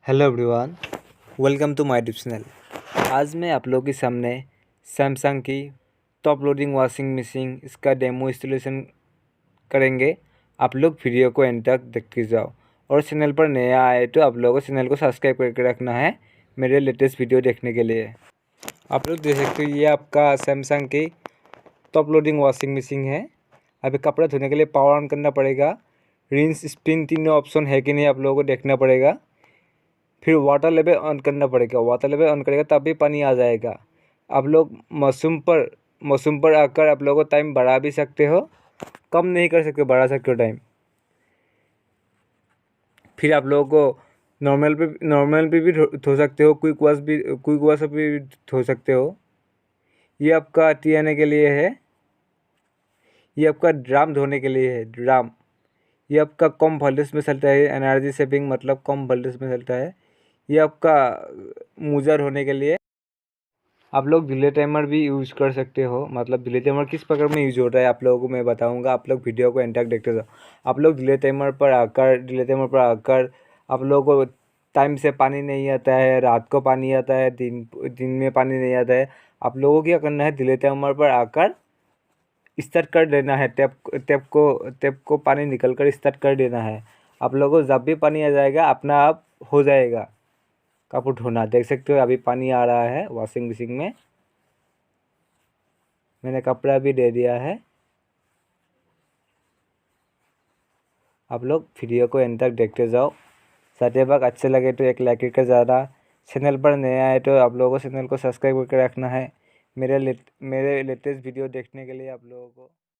Hello everyone, welcome to my YouTube channel. आज मैं आप लोगों के सामने सैमसंग की टॉप लोडिंग वॉशिंग मशीन इसका डेमो इंस्टॉलेशन करेंगे। आप लोग वीडियो को एंड तक देखते जाओ और चैनल पर नया आए तो आप लोगों को चैनल को सब्सक्राइब करके रखना है मेरे लेटेस्ट वीडियो देखने के लिए। आप लोग देख सकते हो ये आपका सैमसंग की टॉप लोडिंग वॉशिंग मशीन है। अभी कपड़ा धोने के लिए पावर ऑन करना पड़ेगा। रिंस स्पिन तीनों ऑप्शन है कि नहीं आप लोगों को देखना पड़ेगा। फिर वाटर लेवल ऑन करना पड़ेगा। वाटर लेवल ऑन करेगा तभी पानी आ जाएगा। आप लोग मौसम पर आकर आप लोगों को टाइम बढ़ा भी सकते हो, कम नहीं कर सकते, बढ़ा सकते हो टाइम। फिर आप लोगों को नॉर्मल पे भी धो सकते हो, क्विक वॉश भी धो सकते हो। ये आपका टी आने के लिए है। ये आपका ड्राम धोने के लिए है, ड्राम। ये आपका कम वोल्टेज में चलता है, एनर्जी सेविंग मतलब कम वोल्टेज में चलता है। ये आपका मूजर होने के लिए। आप लोग डिले टाइमर भी यूज़ कर सकते हो। मतलब डिले टाइमर किस प्रकार में यूज होता है आप लोगों को मैं बताऊंगा। आप लोग वीडियो को एंड तक देखते जाओ। आप लोग डिले टाइमर पर आकर आप लोगों को टाइम से पानी नहीं आता है, रात को पानी आता है, दिन में पानी नहीं आता है। आप लोगों को क्या करना है, डिले टाइमर पर आकर स्टार्ट कर देना है। टैप को पानी निकल कर स्टार्ट कर देना है। आप लोगों को जब भी पानी आ जाएगा अपना आप हो जाएगा कपड़ा धोना। देख सकते हो अभी पानी आ रहा है वॉशिंग मशीन में। मैंने कपड़ा भी दे दिया है। आप लोग वीडियो को एंड तक देखते जाओ। साथ बाग अच्छे लगे तो एक लाइक करके ज़्यादा। चैनल पर नया है तो आप लोगों को चैनल को सब्सक्राइब करके रखना है मेरे लेटेस्ट वीडियो देखने के लिए आप लोगों को।